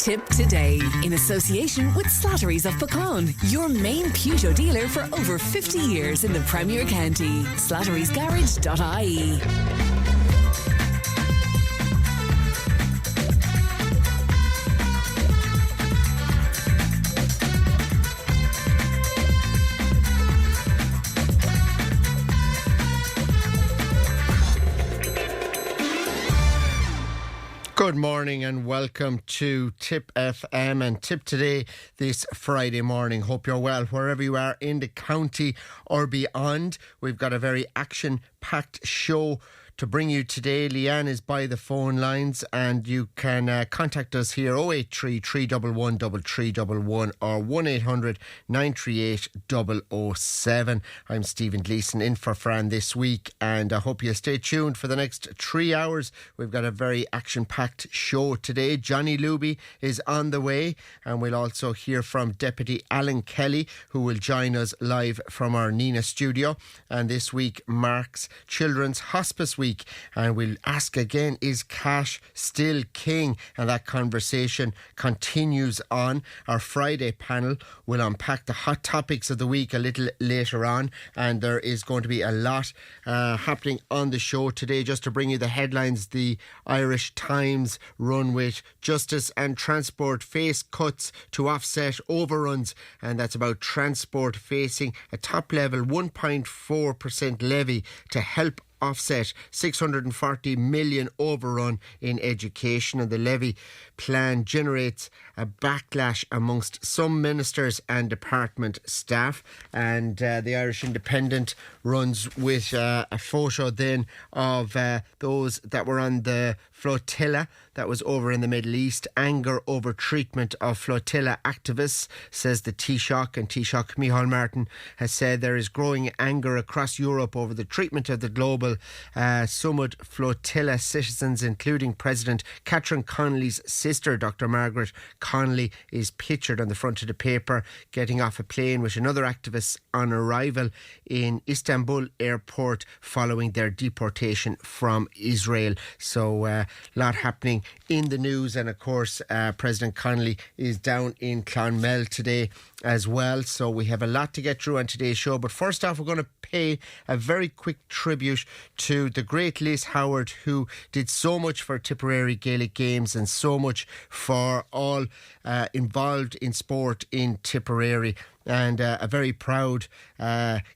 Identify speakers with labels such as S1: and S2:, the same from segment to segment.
S1: Tipp today in association with Slattery's of Pecan, your main Peugeot dealer for over 50 years in the Premier County. Slattery'sGarage.ie.
S2: Good morning and welcome to Tipp FM and Tipp today this Friday morning. Hope you're well wherever you are in the county or beyond. We've got a very action-packed show to bring you today. Leanne is by the phone lines and you can contact us here 083 311 3311 or 1800 938 007. I'm Stephen Gleeson in for Fran this week and I hope you'll stay tuned for the next 3 hours. We've got a very action-packed show today. Johnny Luby is on the way and we'll also hear from Deputy Alan Kelly, who will join us live from our Nina studio. And this week marks Children's Hospice Week. And we'll ask again, is cash still king? And that conversation continues on. Our Friday panel will unpack the hot topics of the week a little later on, and there is going to be a lot happening on the show today. Just to bring you the headlines, the Irish Times run with Justice and Transport face cuts to offset overruns, and that's about transport facing a top level 1.4% levy to help offset 640 million overrun in education. And the levy plan generates a backlash amongst some ministers and department staff. And the Irish Independent runs with a photo then of those that were on the flotilla that was over in the Middle East. Anger over treatment of flotilla activists, says the Taoiseach. And Taoiseach Micheál Martin has said there is growing anger across Europe over the treatment of the global Summit flotilla citizens, including President Catherine Connolly's sister, Dr. Margaret Connolly, is pictured on the front of the paper getting off a plane with another activist on arrival in Istanbul airport following their deportation from Israel. So a lot happening in the news, and of course President Connolly is down in Clonmel today as well. So we have a lot to get through on today's show, but first off we're going to pay a very quick tribute to the great Liz Howard, who did so much for Tipperary Gaelic Games and so much for all involved in sport in Tipperary, and a very proud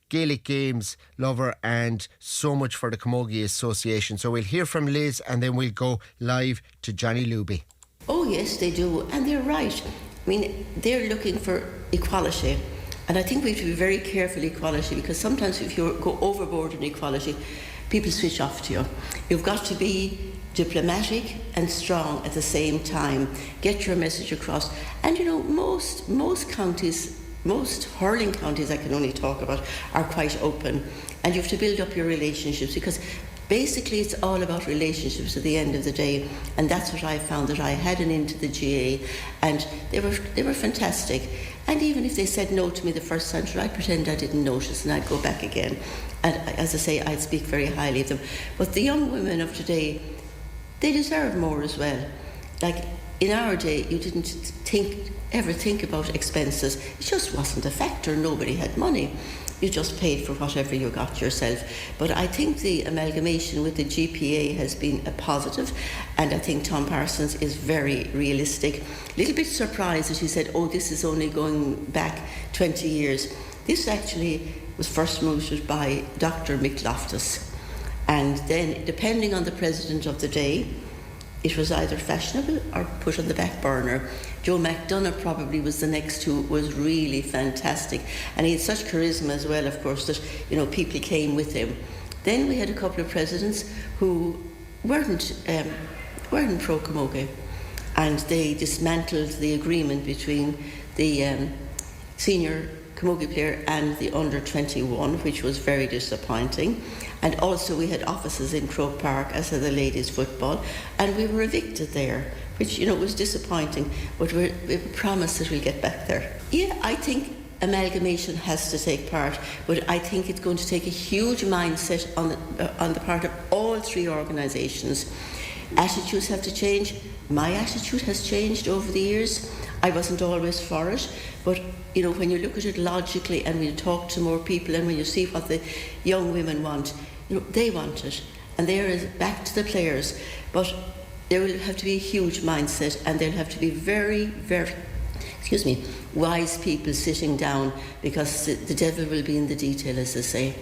S2: Gaelic Games lover and so much for the Camogie Association. So we'll hear from Liz and then we'll go live to Johnny Luby.
S3: Oh yes, they do, and they're right. I mean, they're looking for equality, and I think we have to be very careful equality, because sometimes if you go overboard in equality, people switch off to you. You've got to be diplomatic and strong at the same time. Get your message across. And you know, most counties, most hurling counties I can only talk about, are quite open, and you have to build up your relationships, because basically it's all about relationships at the end of the day. And that's what I found, that I had an into the GA, and they were fantastic. And even if they said no to me the first time, I'd pretend I didn't notice and I'd go back again. And as I say, I'd speak very highly of them. But the young women of today, they deserve more as well. Like in our day, you didn't ever think about expenses. It just wasn't a factor. Nobody had money. You just paid for whatever you got yourself. But I think the amalgamation with the GPA has been a positive, and I think Tom Parsons is very realistic. A little bit surprised that he said, oh, this is only going back 20 years. This actually was first mooted by Dr. Mick Loftus. And then, depending on the president of the day, it was either fashionable or put on the back burner. Joe McDonough probably was the next who was really fantastic. And he had such charisma as well, of course, that, you know, people came with him. Then we had a couple of presidents who weren't pro-Camogie, and they dismantled the agreement between the senior Camogie player and the under-21, which was very disappointing. And also we had offices in Croke Park, as had the ladies' football, and we were evicted there, which, you know, was disappointing, but we promised that we'll get back there. Yeah, I think amalgamation has to take part, but I think it's going to take a huge mindset on the part of all three organisations. Attitudes have to change, my attitude has changed over the years. I wasn't always for it, but when you look at it logically and when you talk to more people and when you see what the young women want, they want it, and they're back to the players. But there will have to be a huge mindset, and there'll have to be very, very, wise people sitting down, because the devil will be in the detail, as they say.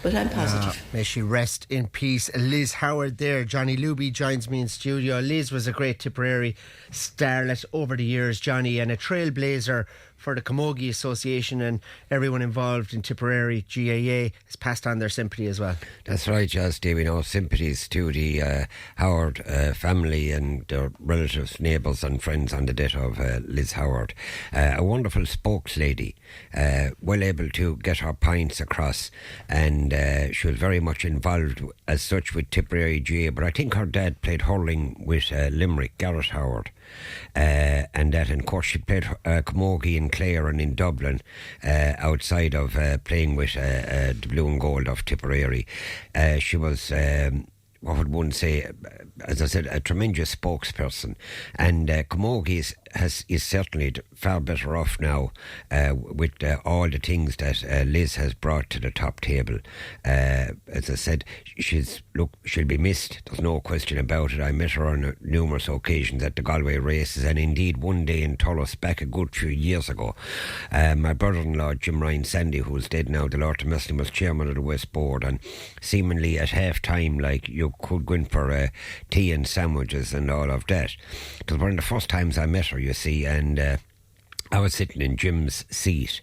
S3: But I'm positive.
S2: May she rest in peace. Liz Howard there. Johnny Luby joins me in studio. Liz was a great Tipperary starlet over the years, Johnny, and a trailblazer for the Camogie Association, and everyone involved in Tipperary GAA has passed on their sympathy as well.
S4: That's right, yes, Dave. Sympathies to the Howard family and their relatives, neighbours and friends on the death of Liz Howard. A wonderful spokeslady, well able to get her points across, and she was very much involved as such with Tipperary GAA, but I think her dad played hurling with Limerick, Gareth Howard. And that, and of course, she played Camogie in Clare and in Dublin, outside of playing with the Blue and Gold of Tipperary. She was, what would one say, as I said, a tremendous spokesperson. And Camogie is certainly far better off now with all the things that Liz has brought to the top table. As I said, she'll be missed. There's no question about it. I met her on numerous occasions at the Galway races, and indeed one day in Thurles back a good few years ago. My brother-in-law, Jim Ryan Sandy, who's dead now, the Lord of Muslim, was chairman of the West Board, and seemingly at half-time, like, you could go in for tea and sandwiches and all of that. It was one of the first times I met her, you see, and I was sitting in Jim's seat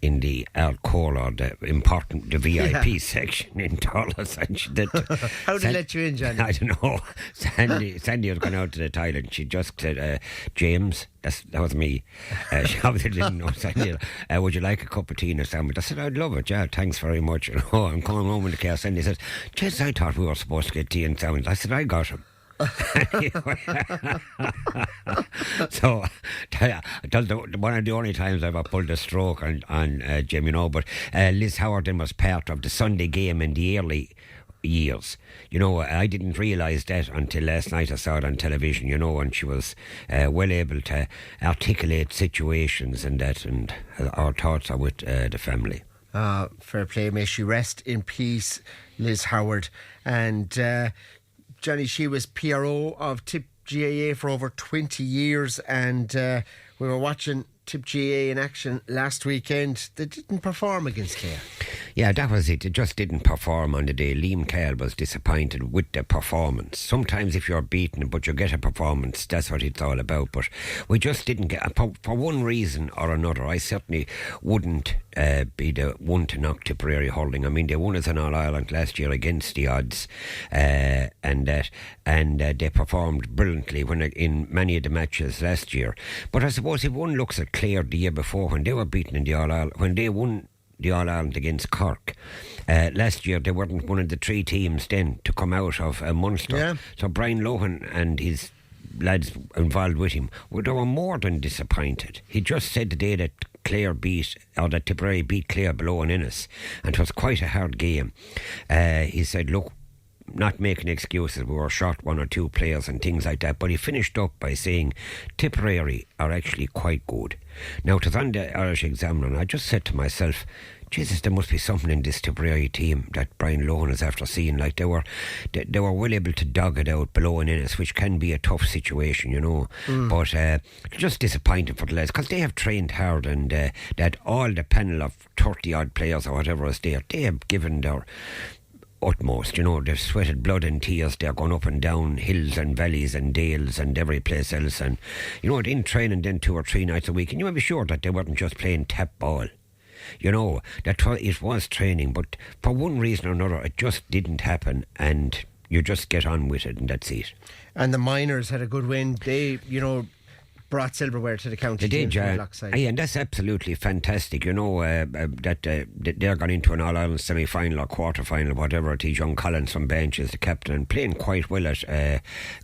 S4: in the alcove, or the VIP section in Thurles, and she did.
S2: How did they let you in, Johnny?
S4: I don't know. Sandy had gone out to the toilet. She just said, James, that was me. She obviously didn't know Sandy. Would you like a cup of tea and a sandwich? I said, I'd love it. Yeah, thanks very much. I'm coming home in the car. Sandy said, Jess, I thought we were supposed to get tea and sandwich. I said, I got him. So one of the only times I've ever pulled a stroke on Jim, but Liz Howard then was part of the Sunday game in the early years. I didn't realise that until last night. I saw it on television, and she was well able to articulate situations and that, and our thoughts are with the family.
S2: Fair play. May she rest in peace, Liz Howard. And Johnny, she was PRO of Tipp GAA for over 20 years, and we were watching Tipp GAA in action last weekend. They didn't perform against Clare.
S4: Yeah, that was it. It just didn't perform on the day. Liam Cale was disappointed with the performance. Sometimes if you're beaten but you get a performance, that's what it's all about. But we just didn't get, for one reason or another. I certainly wouldn't be the one to knock Tipperary hurling. I mean, they won us in All-Ireland last year against the odds, and they performed brilliantly in many of the matches last year. But I suppose if one looks at Clare the year before, when they were beaten in the All-Ireland, when they won the All-Ireland against Cork last year, they weren't one of the three teams then to come out of Munster. Yeah. So Brian Lohan and his lads involved with him, they were more than disappointed. He just said the day that that Tipperary beat Clare below in Ennis, and it was quite a hard game. He said, look, not making excuses, we were short one or two players and things like that, but he finished up by saying Tipperary are actually quite good. Now, it was on the Irish Examiner, and I just said to myself, Jesus, there must be something in this Tipperary team that Brian Lohan is after seeing. Like, they were well able to dog it out below in Ennis, which can be a tough situation, but just disappointing for the lads, because they have trained hard, and that all the panel of 30 odd players or whatever is there, they have given their utmost, they've sweated blood and tears. They're going up and down hills and valleys and dales and every place else, and in training then 2 or 3 nights a week, and you may be sure that they weren't just playing tap ball. It was training, but for one reason or another it just didn't happen, and you just get on with it, and that's it.
S2: And the Miners had a good win. They brought silverware to the county.
S4: They did,
S2: team
S4: yeah. And that's absolutely fantastic. You know, that they're gone into an All-Ireland semi-final or quarter-final, whatever it is. Young Collins from bench is the captain and playing quite well at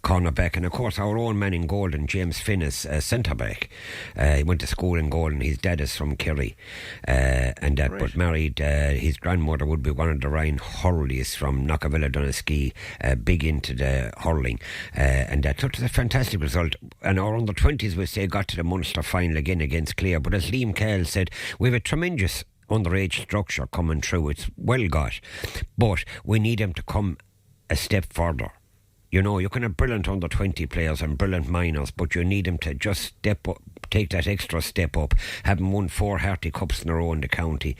S4: cornerback. And of course, our own man in Golden, James Finn, is centre-back. He went to school in Golden. His dad is from Kerry. But married. His grandmother would be one of the Ryan Hurleys from Knockavilla, Doneski, big into the hurling. And that was a fantastic result. And our under-20s, we say, got to the Munster final again against Clare. But as Liam Cahill said, we have a tremendous underage structure coming through. It's well got. But we need them to come a step further. You know, you can have brilliant under-20 players and brilliant minors, but you need them to just step up, take that extra step up, having won 4 Harty Cups in a row in the county.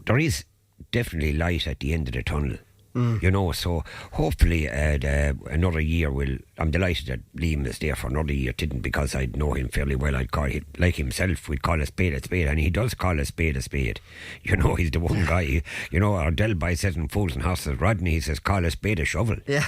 S4: There is definitely light at the end of the tunnel. You know, so hopefully another year I'm delighted that Liam is there for another year. Didn't because I know him fairly well. I'd call it like himself. We'd call a spade, and he does call a spade. You know, he's the one guy. You know, our Delby says in Fools and Horses, Rodney, he says call a spade a shovel.
S2: Yeah.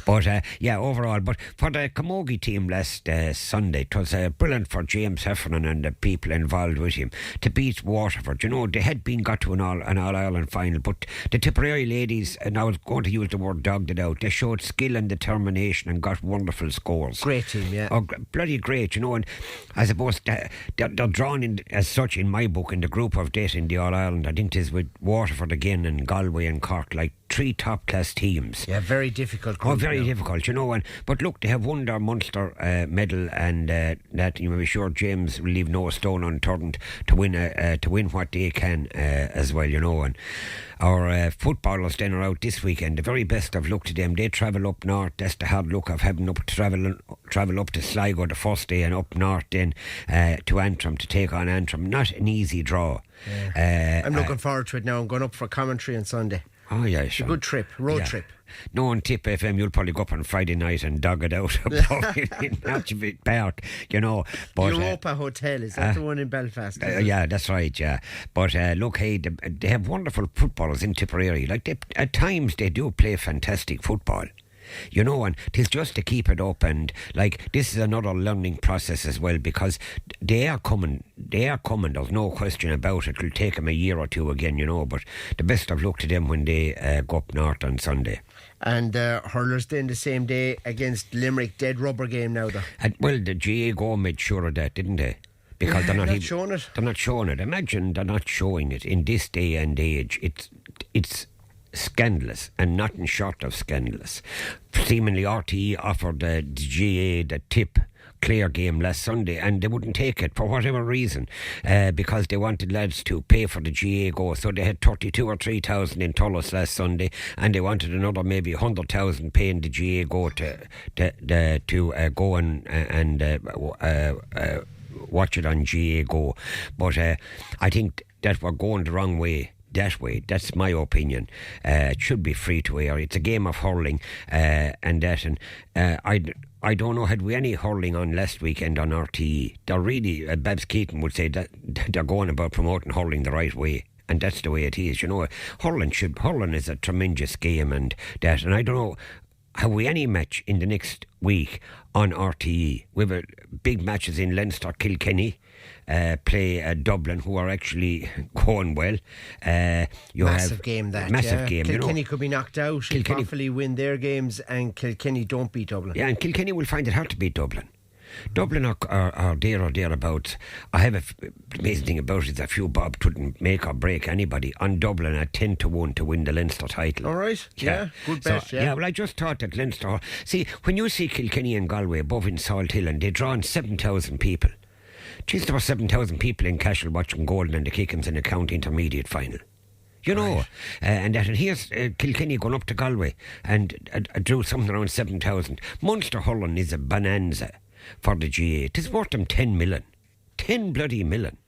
S4: But overall, but for the Camogie team last Sunday, it was brilliant for James Heffernan and the people involved with him to beat Waterford. You know, they had got to an All-Ireland final, but the Tipperary ladies, and I was going to use the word dogged it out, they showed skill and determination and got wonderful scores.
S2: Great team, yeah.
S4: Oh, bloody great, you know, and I suppose they're drawn in as such in my book in the group of death in the All-Ireland. I think it is with Waterford again and Galway and Cork, like 3 top-class teams.
S2: Yeah, very difficult.
S4: Very difficult, you know. But look, they have won their Munster medal, and that you may be sure James will leave no stone unturned to win what they can as well, you know. And our footballers then are out this weekend. The very best of luck to them. They travel up north. That's the hard luck of having to travel up to Sligo the first day and up north then to Antrim to take on Antrim. Not an easy draw.
S2: Yeah. I'm looking forward to it now. I'm going up for commentary on Sunday.
S4: Oh yeah,
S2: it's a good trip, road trip.
S4: No, on Tipp FM, you'll probably go up on Friday night and dog it out in Natchville Park, you know. But,
S2: Europa Hotel, is that the one in Belfast?
S4: Yeah, that's right, yeah. But look, hey, they have wonderful footballers in Tipperary. Like, at times they do play fantastic football. You know, and it's just to keep it up, and like this is another learning process as well, because they are coming, there's no question about it. It'll take them a year or two again, you know, but the best of luck to them when they go up north on Sunday.
S2: And hurlers then the same day against Limerick, dead rubber game now though.
S4: Well, the GA Go made sure of that, didn't they? Because they're not
S2: showing it.
S4: They're not showing it. Imagine they're not showing it in this day and age. It's scandalous, and nothing short of scandalous. Seemingly RTE offered the GA the Tipp Clare game last Sunday, and they wouldn't take it for whatever reason, because they wanted lads to pay for the GA Go. So they had 32 or 3,000 in Tullis last Sunday, and they wanted another maybe 100,000 paying the GA Go to go and watch it on GA Go. But I think that we're going the wrong way. That way, that's my opinion. It should be free to air. It's a game of hurling, I don't know, had we any hurling on last weekend on RTE? They're really, Babs Keaton would say that they're going about promoting hurling the right way, and that's the way it is. You know, hurling is a tremendous game, and I don't know, have we any match in the next week on RTE? We have big matches in Leinster, Kilkenny. Play Dublin, who are actually going well.
S2: Massive game.
S4: Kilkenny,
S2: you know, could be knocked out.
S4: Kilkenny
S2: if Offaly win their games and Kilkenny don't beat Dublin.
S4: Yeah, and Kilkenny will find it hard to beat Dublin. Dublin are there or thereabouts. I have amazing thing about it is a few bob couldn't make or break anybody on Dublin at 10-1 to win the Leinster title.
S2: All right, yeah, good bet.
S4: So, well, I just thought that Leinster. See, when you see Kilkenny and Galway above in Salt Hill, and they draw on 7,000 people. Geez, there were 7,000 people in Cashel watching Golden and the Kickens in the county intermediate final. You know, right. And here's Kilkenny going up to Galway and drew something around 7,000. Munster hurling is a bonanza for the GA. It is worth them 10 million. 10 bloody million.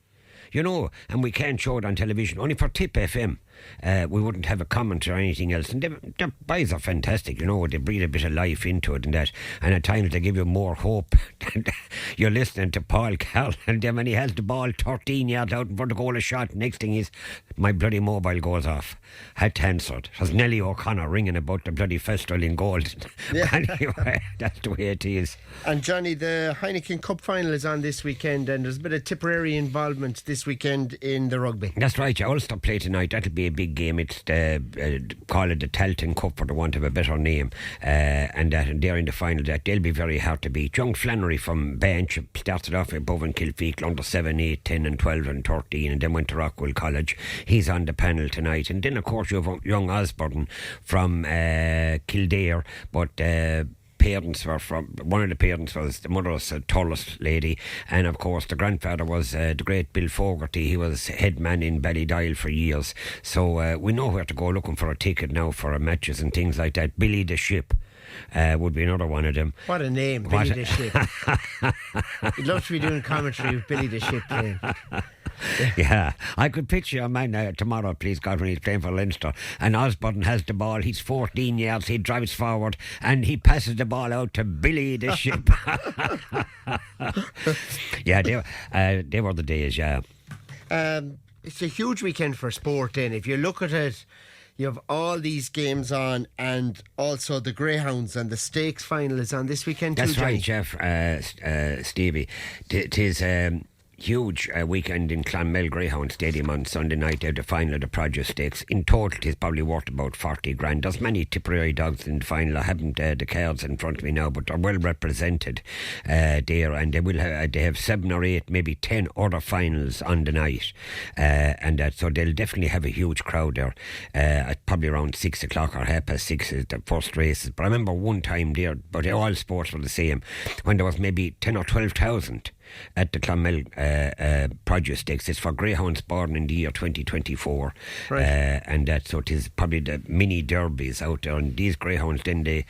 S4: You know, and we can't show it on television, only for Tipp FM. we wouldn't have a comment or anything else. And their boys are fantastic, you know, they breathe a bit of life into it and that. And at times they give you more hope. You're listening to Paul Carroll, and then when he has the ball 13 yards out in front of goal, a shot, next thing is my bloody mobile goes off. Had to answer it. There's Nellie O'Connor ringing about the bloody festival in gold.
S2: Yeah.
S4: Anyway, that's the way it is.
S2: And Johnny, the Heineken Cup final is on this weekend, and there's a bit of Tipperary involvement this weekend in the rugby.
S4: That's right, yeah. Ulster play tonight. That'll be a big game. It's the call it the Talton Cup, for the want of a better name, and they're in the final. That they'll be very hard to beat. Young Flannery from Bench started off above in Kilfeacle under 7, 8, 10 and 12 and 13, and then went to Rockwell College. He's on the panel tonight. And then of course you have young Osborne from Kildare, but parents were from, one of the parents was, the mother was a Tullis lady, and of course the grandfather was the great Bill Fogarty. He was head man in Ballydial for years, so we know where to go looking for a ticket now for matches and things like that. Billy the Ship would be another one of them.
S2: What a name, Billy the Ship. You'd love to be doing commentary with Billy the Ship playing.
S4: Yeah, I could picture a man tomorrow, please God, when he's playing for Leinster, and Osborne has the ball. He's 14 yards, he drives forward and he passes the ball out to Billy the Ship. Yeah, they were the days, yeah.
S2: It's a huge weekend for sport then. If you look at it, you have all these games on, and also the Greyhounds and the Stakes final is on this weekend too.
S4: That's
S2: Johnny.
S4: right, Jeff, Stevie. It is huge weekend in Clonmel Greyhound Stadium on Sunday night. They have the final of the Produce Stakes. In total, it's probably worth about 40 grand. There's many Tipperary dogs in the final. I haven't the cards in front of me now, but they're well represented there, and they will they have 7 or 8, maybe 10 other finals on the night, and so they'll definitely have a huge crowd there. At probably around 6 o'clock or 6:30 is the first races. But I remember one time there, but all sports were the same, when there was maybe 10 or 12,000 at the Clonmel Produce Stakes. It's for greyhounds born in the year 2024,
S2: right.
S4: And that, so it is probably the mini derbies out there, and these greyhounds then they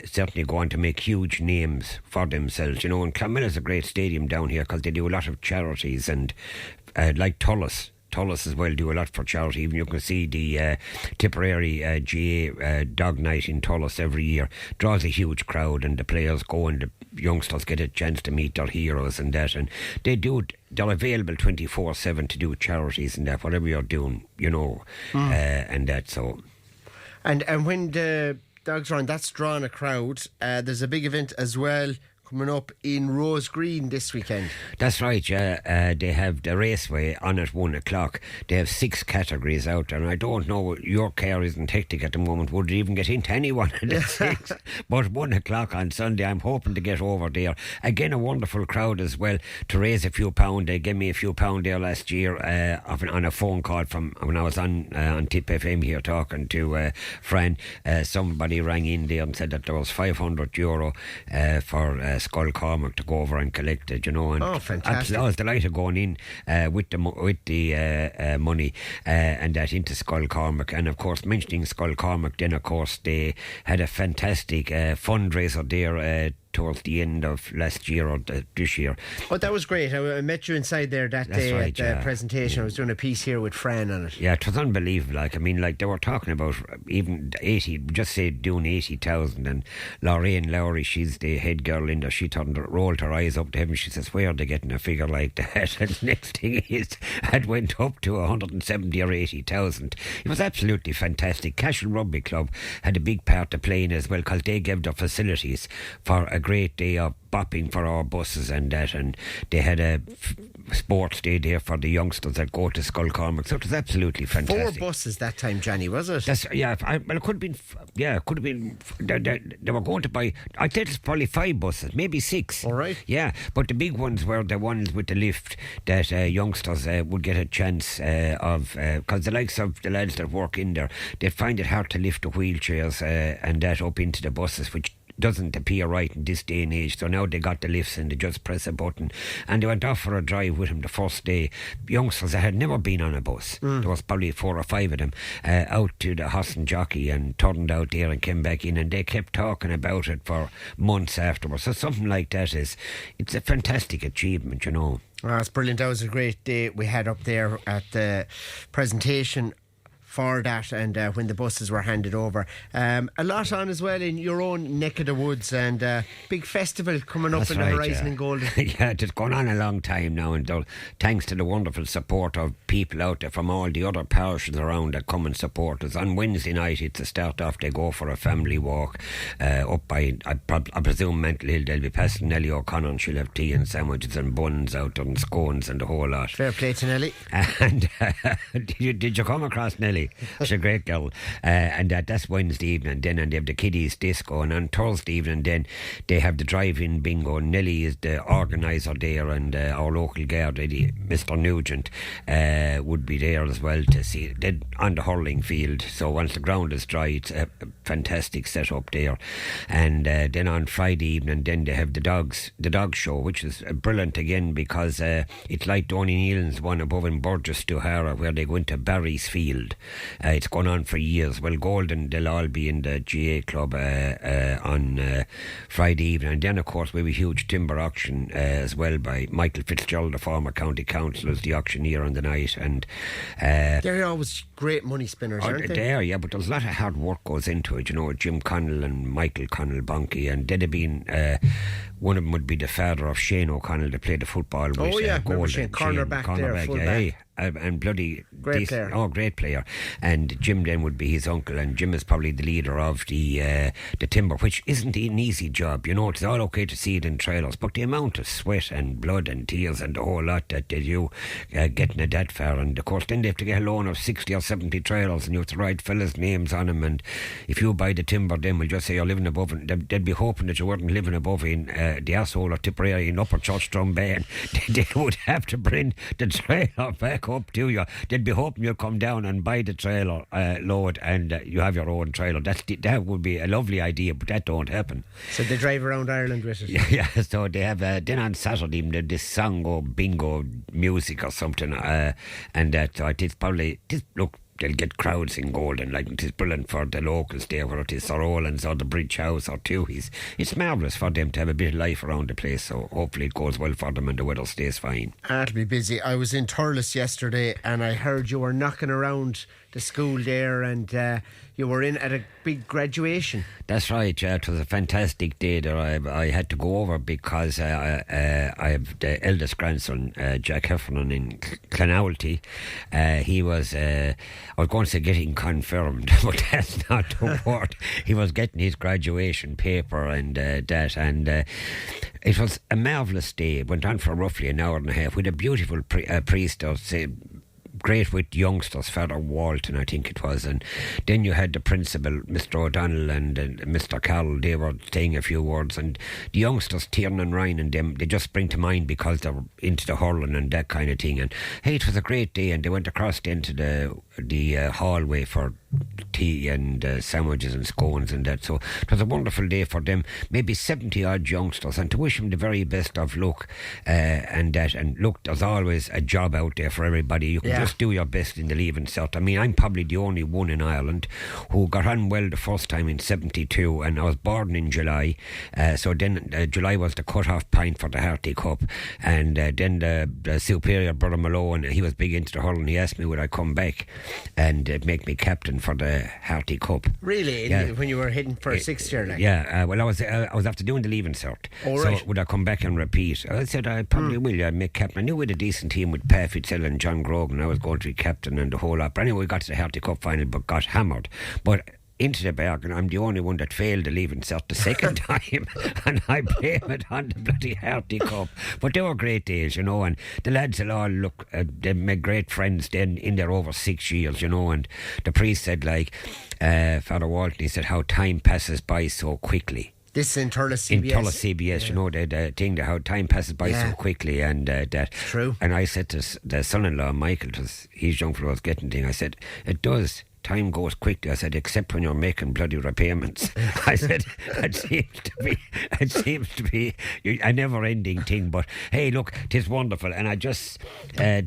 S4: certainly go on to make huge names for themselves, you know. And Clonmel is a great stadium down here because they do a lot of charities, and like Tullis as well do a lot for charity. Even you can see the Tipperary GA Dog Night in Tullis every year. Draws a huge crowd, and the players go and the youngsters get a chance to meet their heroes and that. And they're available 24/7 to do charities and that, whatever you're doing, you know, and that. So,
S2: and when the dogs are on, that's drawing a crowd. There's a big event as well coming up in Rose Green this weekend.
S4: That's right, yeah. They have the raceway on at 1 o'clock. They have 6 categories out there, and I don't know, your car isn't hectic at the moment. Would it even get into any one of the 6? But 1 o'clock on Sunday, I'm hoping to get over there. Again, a wonderful crowd as well to raise a few pound. They gave me a few pound there last year on a phone call from when I was on Tipp FM here talking to Fran. Somebody rang in there and said that there was €500 for Skull Cormac to go over and collect it, you know. And
S2: fantastic!
S4: I was delighted going in with the money and that into Skull Cormac. And of course, mentioning Skull Cormac, then of course they had a fantastic fundraiser there towards the end of last year or this year.
S2: Oh, that was great. I met you inside there that day
S4: right,
S2: at the presentation. I was doing a piece here with Fran on it.
S4: Yeah, it was unbelievable. Like, I mean, like they were talking about even 80, just say doing 80,000, and Lorraine Lowry, she's the head girl in there, she rolled her eyes up to heaven. She says, where are they getting a figure like that? And the next thing is, it went up to 170 or 80,000. It was absolutely fantastic. Cashel Rugby Club had a big part to play in as well, because they gave their facilities for a great day of bopping for our buses and that, and they had a sports day there for the youngsters that go to Skull Cormac, so it was absolutely fantastic.
S2: 4 buses that time, Johnny, was it?
S4: That's, yeah, well, it could have been, yeah, it could have been, they were going to buy, I think it's probably 5 buses, maybe 6.
S2: All right.
S4: Yeah, but the big ones were the ones with the lift that youngsters would get a chance of, because the likes of the lads that work in there, they'd find it hard to lift the wheelchairs and that up into the buses, which doesn't appear right in this day and age. So now they got the lifts and they just press a button, and they went off for a drive with him the first day. Youngsters that had never been on a bus, there was probably 4 or 5 of them, out to the horse and jockey, and turned out there and came back in, and they kept talking about it for months afterwards. So something like that it's a fantastic achievement, you know.
S2: Oh, it's brilliant. That was a great day we had up there at the presentation for that, and when the buses were handed over. A lot on as well in your own neck of the woods, and big festival coming up in the horizon in Golden.
S4: Yeah, it's going on a long time now, and thanks to the wonderful support of people out there from all the other parishes around that come and support us. On Wednesday night, it's a start off. They go for a family walk up by, I presume, Mental Hill. They'll be passing Nellie O'Connor, and she'll have tea and sandwiches and buns out there and scones and the whole lot.
S2: Fair play to Nellie.
S4: And did you come across Nellie? She's a great girl. And that's Wednesday evening then, and they have the kiddies disco, and on Thursday evening then they have the drive-in bingo. Nellie is the organiser there, and our local guard, Mr. Nugent, would be there as well to see. They're on the hurling field, so once the ground is dry, it's a fantastic setup there. And then on Friday evening then they have the dog show, which is brilliant again, because it's like Donny Nealon's one above in Burgess O'Hara, where they go into Barry's Field. It's gone on for years. Well, Golden, they'll all be in the GA club on Friday evening. And then, of course, we have a huge timber auction as well by Michael Fitzgerald, the former county councillor, as the auctioneer on the night. And
S2: they're always great money spinners, aren't they?
S4: They are, yeah, but there's a lot of hard work goes into it. You know, Jim Connell and Michael Connell Bonky, and they'd have been one of them would be the father of Shane O'Connell, that played the football with Golden.
S2: Shane, cornerback there, fullback.
S4: Yeah, and bloody
S2: great player.
S4: Oh, great player. And Jim then would be his uncle, and Jim is probably the leader of the timber, which isn't an easy job. You know, it's all okay to see it in trailers, but the amount of sweat and blood and tears and the whole lot that they do getting it that far. And of course then they have to get a loan of 60 or 70 trailers, and you have to write fellas' names on them, and if you buy the timber then we'll just say you're living above it. They'd be hoping that you weren't living above in the arsehole or Tipperary in Upper Church Drumbay, and they would have to bring the trailer back up to you. They'd be hoping you'll come down and buy the trailer load, and you have your own trailer. That would be a lovely idea, but that don't happen.
S2: So they drive around Ireland with it.
S4: Yeah, so they have then on Saturday this song or bingo music or something, and that so it's probably look. They'll get crowds in Golden, like it is brilliant for the locals there, whether it is Sir Owen's or the Bridge House or Tooheys. It's marvellous for them to have a bit of life around the place, so hopefully it goes well for them and the weather stays fine.
S2: It'll be busy. I was in Thurles yesterday, and I heard you were knocking around the school there, and you were in at a big graduation.
S4: That's right, yeah. It was a fantastic day there. I had to go over because I have the eldest grandson, Jack Heffernan, in Clonowalty. He was, I was going to say getting confirmed, but that's not the word. He was getting his graduation paper and that, and it was a marvellous day. It went on for roughly an hour and a half with a beautiful priest of great with youngsters, Father Walton I think it was, and then you had the principal, Mr. O'Donnell, and Mr. Carroll. They were saying a few words, and the youngsters, Tiernan and Ryan and them, they just spring to mind because they're into the hurling and that kind of thing. And hey, it was a great day, and they went across into the hallway for tea and sandwiches and scones and that. So it was a wonderful day for them, maybe 70 odd youngsters, and to wish them the very best of luck and that. And look, there's always a job out there for everybody. You can just do your best in the leaving cert. I mean, I'm probably the only one in Ireland who got on well the first time in 72, and I was born in July, so then July was the cut-off point for the Harty Cup, and then the superior brother Malone, he was big into the hurling. He asked me would I come back and make me captain for the Harty Cup.
S2: Really?
S4: Yeah.
S2: When you were heading for a sixth year? Like?
S4: Yeah, well I was after doing the leaving cert.
S2: Oh,
S4: so
S2: right.
S4: would I come back and repeat? I said I probably will. I'd make captain. I knew we had a decent team with Pa Fitzell and John Grogan. I was going to be captain and the whole lot. But anyway, we got to the Harty Cup final but got hammered. But into the bargain, I'm the only one that failed the leaving cert the second time, and I blame it on the bloody Harty Cup. But they were great days, you know, and the lads will all look, they made great friends then in there over 6 years, you know. And the priest said, like, Father Walton, he said, how time passes by so quickly.
S2: This in Thurles CBS.
S4: In Thurles CBS, you know, the thing, how time passes by so quickly, and that.
S2: True.
S4: And I said to the son-in-law, Michael, his young fellow was getting thing, I said, it does. time goes quickly. I said, except when you're making bloody repayments. I said, it seems to be a never-ending thing. But hey, look, it is wonderful. And I just, I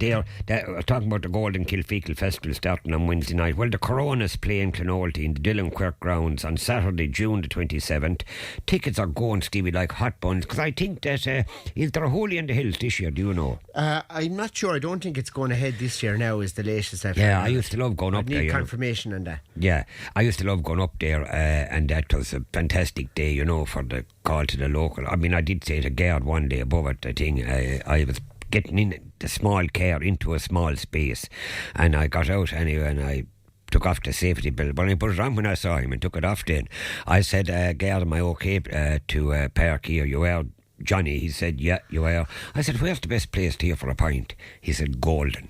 S4: was talking about the Golden Kilfeacle Festival starting on Wednesday night. Well, the Coronas play in Clonoulty in the Dillon Quirk grounds on Saturday, June the 27th. Tickets are going, Stevie, like hot buns, because I think that, is there a Holy in the Hills this year, do you know?
S2: I'm not sure. I don't think it's going ahead this year now, is the latest I've
S4: Yeah,
S2: heard.
S4: I used to love going up there.
S2: Need confirmation on that.
S4: Yeah, I used to love going up there, and that was a fantastic day, you know, for the call to the local. I mean, I did say to Gard one day above it, I think I was getting in the small car into a small space, and I got out anyway, and I took off the safety belt. But I put it on when I saw him and took it off then. I said, Gard, am I okay to park here? You are, Johnny? He said, yeah, you are. I said, where's the best place here for a pint? He said, Golden.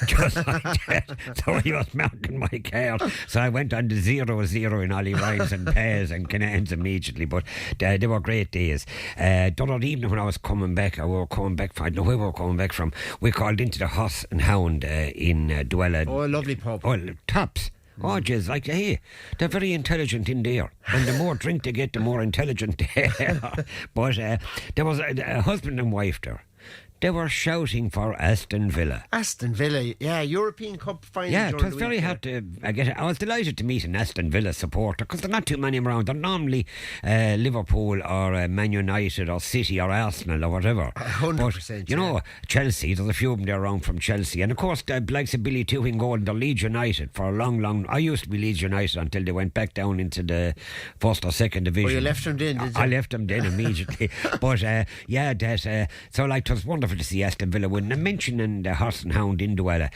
S4: Just like that. So he was mounting my car. So I went on to 0-0 in Ollie Rimes and Pairs and Canans immediately. But they were great days. The other evening when I was coming back, I don't know where we were coming back from. We called into the Horse and Hound in Duella.
S2: Oh, a lovely pub.
S4: Oh, tops. Oh, jeez, like, hey, they're very intelligent in there. And the more drink they get, the more intelligent they are. But there was a husband and wife there. They were shouting for Aston Villa.
S2: Aston Villa, yeah, European Cup final.
S4: Yeah, it was very hard to get it. I was delighted to meet an Aston Villa supporter because there are not too many around. They're normally Liverpool or Man United or City or Arsenal or whatever.
S2: 100%.
S4: But, you know, Chelsea, there's a few of them there around from Chelsea. And of course, the likes of Billy Tewing Golden, they're Leeds United for a long. I used to be Leeds United until they went back down into the first or second division.
S2: Oh, you left them then, did you?
S4: I left them then immediately. But so like it was wonderful to see Aston Villa win. And mentioning the Horse and Hound in Duella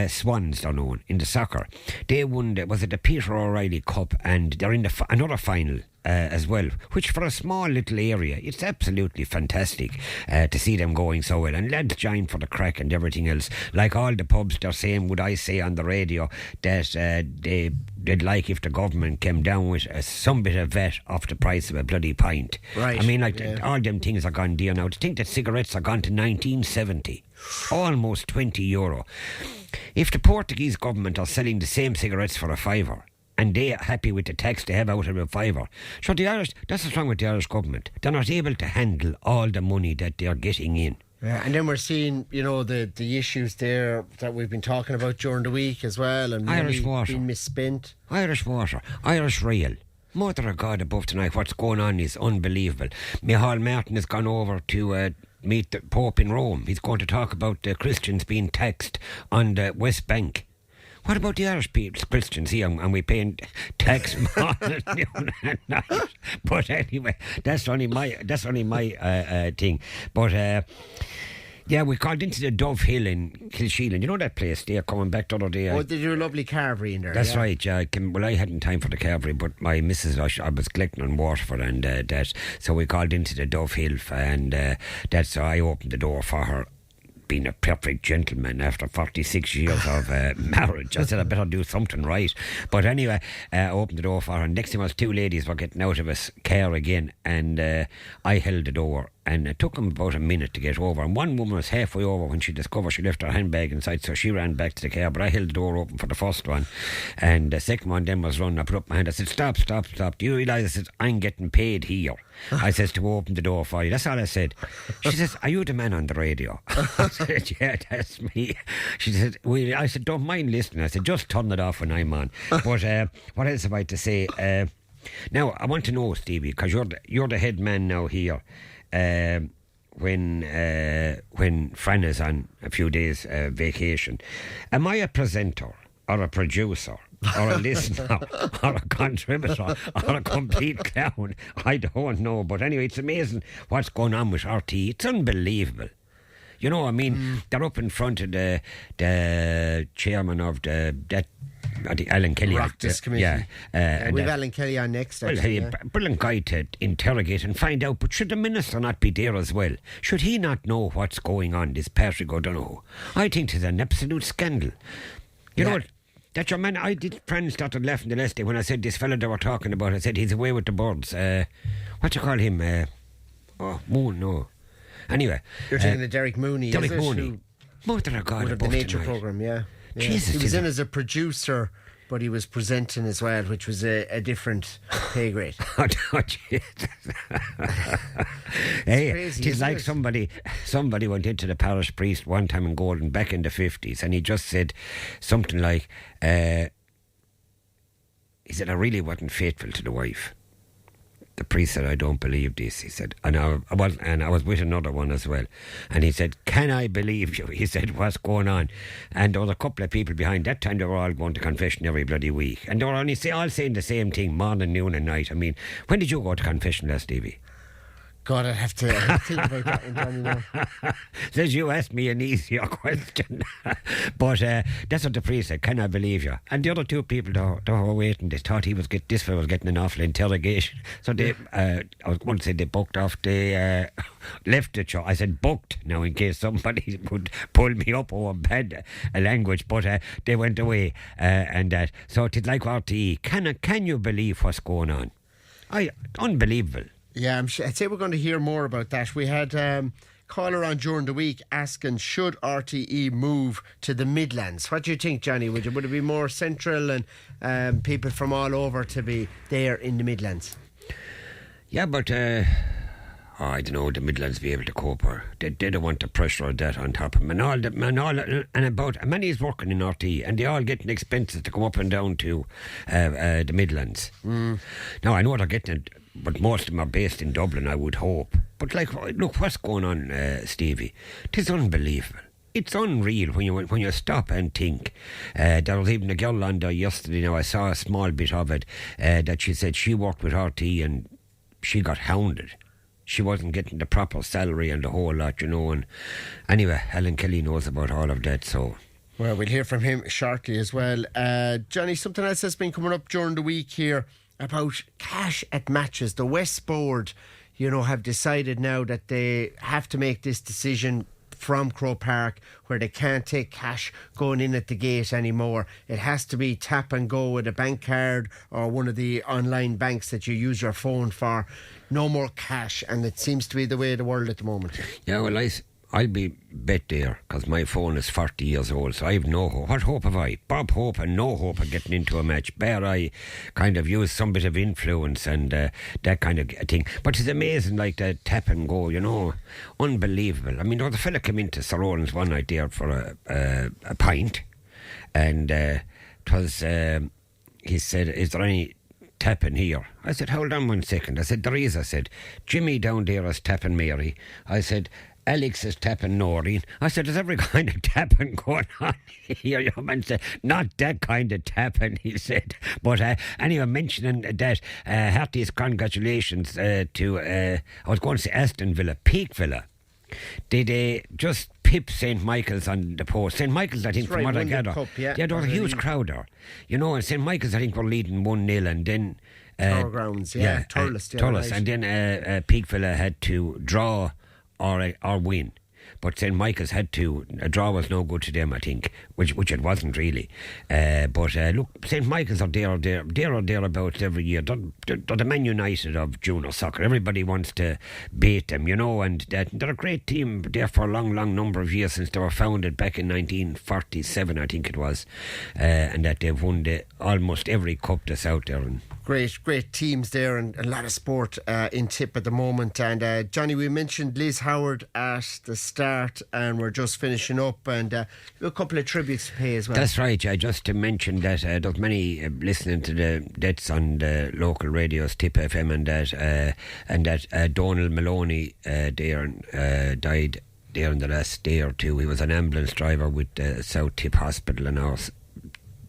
S4: Swans, they're known in the soccer. They won was it the Peter O'Reilly Cup, and they're in another final as well, which for a small little area, it's absolutely fantastic to see them going so well. And lads join for the crack and everything else. Like all the pubs, they're saying, would I say on the radio, that they'd like if the government came down with some bit of VAT off the price of a bloody pint.
S2: Right.
S4: I mean, all them things are gone dear now. To think that cigarettes are gone to 1970, almost €20. If the Portuguese government are selling the same cigarettes for a fiver, and they are happy with the tax they have out of a fiver. So that's what's wrong with the Irish government. They're not able to handle all the money that they're getting in.
S2: Yeah, and then we're seeing, you know, the issues there that we've been talking about during the week as well, and
S4: Irish water
S2: being misspent.
S4: Irish water, Irish rail. Mother of God above tonight, what's going on is unbelievable. Micheál Martin has gone over to meet the Pope in Rome. He's going to talk about the Christians being taxed on the West Bank. What about the Irish people, Christians here, and we paying tax more than you and I? But anyway, that's only my thing. But yeah, we called into the Dove Hill in Kilsheelan. You know that place? They're coming back the other day.
S2: Oh, they do a lovely carvery in there.
S4: That's
S2: yeah.
S4: right. I hadn't time for the carvery, but my missus, I was collecting on Waterford and that. So we called into the Dove Hill, and that's so I opened the door for her. Being a perfect gentleman after 46 years of marriage, I said I better do something right. But anyway, I opened the door for her, and next thing was two ladies were getting out of his car again, and I held the door, and it took them about a minute to get over, and one woman was halfway over when she discovered she left her handbag inside, so she ran back to the car, but I held the door open for the first one, and the second one then was running. I put up my hand, I said, stop, do you realise? I said, I'm getting paid here. I says, to open the door for you. That's all I said. She says, are you the man on the radio? I said, yeah, that's me. She said, I said, don't mind listening. I said, just turn it off when I'm on. But what else have I to say? Now, I want to know, Stevie, because you're the head man now here. When Fran is on a few days vacation, am I a presenter or a producer or a listener or a contributor or a complete clown? I don't know, but anyway, it's amazing what's going on with RT. It's unbelievable. You know, I mean, they're up in front of the chairman of the Alan Kelly.
S2: Rockdis Committee.
S4: Yeah.
S2: We've Alan Kelly on next. Actually,
S4: well, brilliant guy to interrogate and find out, but should the minister not be there as well? Should he not know what's going on, this Patrick O'Donoghue? I think it's an absolute scandal. You know what? That your man, I did friends started laughing the last day when I said this fella they were talking about. I said he's away with the birds. What you call him? Moon, no. Anyway.
S2: You're thinking of Derek Mooney.
S4: Derek Mooney. Mother of God.
S2: Of the nature programme, yeah. Yeah.
S4: Jesus,
S2: he was in as a producer, but he was presenting as well, which was a different pay grade.
S4: Oh, Jesus. Hey,
S2: crazy,
S4: it's
S2: isn't
S4: like
S2: it?
S4: somebody went into the parish priest one time in Golden back in the 50s, and he just said something like, he said, I really wasn't faithful to the wife. The priest said, I don't believe this. He said, and I was with another one as well. And he said, can I believe you? He said, what's going on? And there was a couple of people behind. That time they were all going to confession every bloody week. And they were only all saying the same thing, morning, noon and night. I mean, when did you go to confession last, Stevie?
S2: God, I'd have to think about that one, Johnny, now.
S4: Says you asked me an easier question. But that's what the priest said, can I believe you? And the other two people they were waiting. They thought this fellow was getting an awful interrogation. So they, I was going to say they booked off. They left the church. I said booked now in case somebody would pull me up over bad language. But they went away and that. So it's like RTE. Can you believe what's going on? Unbelievable.
S2: Yeah, I'd say we're going to hear more about that. We had caller on during the week asking, should RTE move to the Midlands? What do you think, Johnny? Would it be more central and people from all over to be there in the Midlands?
S4: Yeah, but I don't know, the Midlands be able to cope, or they don't want the pressure of that on top of them. And many is working in RTE, and they all getting expenses to come up and down to the Midlands. Now, I know they're getting it, but most of them are based in Dublin, I would hope. But look, what's going on, Stevie? It is unbelievable. It's unreal when you stop and think. There was even a girl on there yesterday. Now I saw a small bit of it. That she said she worked with RTE and she got hounded. She wasn't getting the proper salary and the whole lot, And anyway, Alan Kelly knows about all of that. So.
S2: Well, we'll hear from him shortly as well. Johnny, something else has been coming up during the week here about cash at matches. The West Board, have decided now that they have to make this decision from Croke Park, where they can't take cash going in at the gate anymore. It has to be tap and go with a bank card or one of the online banks that you use your phone for. No more cash, and it seems to be the way of the world at the moment.
S4: Yeah, well, I'll be bet there, because my phone is 40 years old, so I have no hope. What hope have I? Bob hope and no hope of getting into a match. Bare I kind of use some bit of influence and that kind of thing. But it's amazing, like the tap and go, unbelievable. I mean, there was a fella came into Sir Roland's one night there for a pint, and he said, is there any tapping here? I said, hold on 1 second. I said, there is. I said, Jimmy down there is tapping Mary. I said, Alex is tapping Noreen. I said, there's every kind of tapping going on here. Your man said, not that kind of tapping, he said. But anyway, mentioning that, heartiest congratulations to, I was going to say Aston Villa, Peak Villa. They just pip St. Michael's on the post. St. Michael's, I think, from what I gather. There was a huge crowd there. And St. Michael's, I think, were leading 1-0, and then
S2: Tower Grounds, Turles.
S4: Right. And then Peak Villa had to draw or win. But St. Michael's had to. A draw was no good to them, I think, which it wasn't really. But look, St. Michael's are there or thereabouts every year. They're the Man United of junior soccer. Everybody wants to beat them, and they're a great team there for a long, long number of years, since they were founded back in 1947, I think it was, and that they've won almost every cup that's out there. And
S2: Great teams there, and a lot of sport in Tipp at the moment. And Johnny, we mentioned Liz Howard at the start, and we're just finishing up, and a couple of tributes to pay as well.
S4: That's right. Just to mention that there's many listening to the deaths on the local radios, Tipp FM, and that Donald Maloney died there in the last day or two. He was an ambulance driver with South Tipp Hospital, and our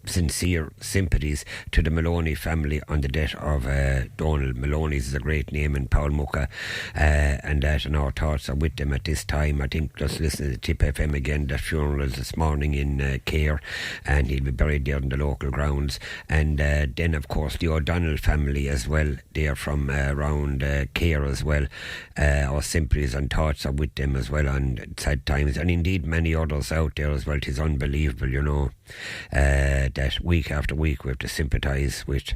S4: sincere sympathies to the Maloney family on the death of Donald. Maloney's is a great name in Paul Mucka, and our thoughts are with them at this time. I think just listening to Tipp FM again, that funeral is this morning in Cahir, and he'll be buried there in the local grounds. And then of course the O'Donnell family as well, they're from around Cahir as well. Our sympathies and thoughts are with them as well on sad times, and indeed many others out there as well. It is unbelievable, that week after week we have to sympathise with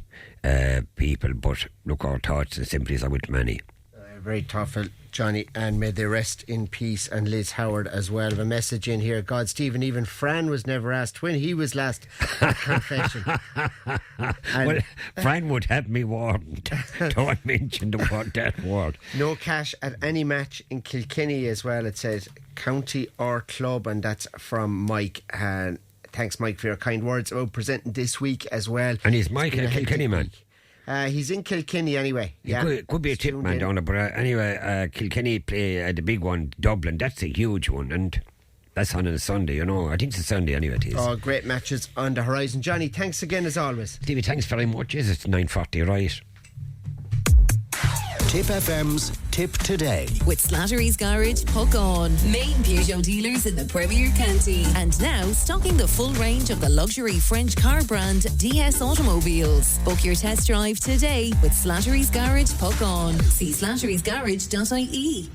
S4: people, but look, our thoughts and sympathies are with many.
S2: very thoughtful, Johnny, and may they rest in peace. And Liz Howard as well. I have a message in here. God, Stephen, even Fran was never asked when he was last at confession.
S4: Well, Fran would have me warned. Don't mention that word.
S2: No cash at any match in Kilkenny as well. It says county or club, and that's from Mike. And thanks, Mike, for your kind words about presenting this week as well.
S4: And is Mike a Kilkenny man?
S2: He's in Kilkenny anyway. Yeah,
S4: could be a Tipp man down there, but anyway, Kilkenny play the big one, Dublin. That's a huge one, and that's on a Sunday, I think it's a Sunday anyway, it is.
S2: Oh, great matches on the horizon. Johnny, thanks again as always.
S4: Stevie, thanks very much. Is it 9:40, right?
S5: Tipp FM's Tip Today.
S1: With Slattery's Garage, Hook On. Main Peugeot dealers in the Premier County. And now stocking the full range of the luxury French car brand DS Automobiles. Book your test drive today with Slattery's Garage, Hook On. See slatterysgarage.ie.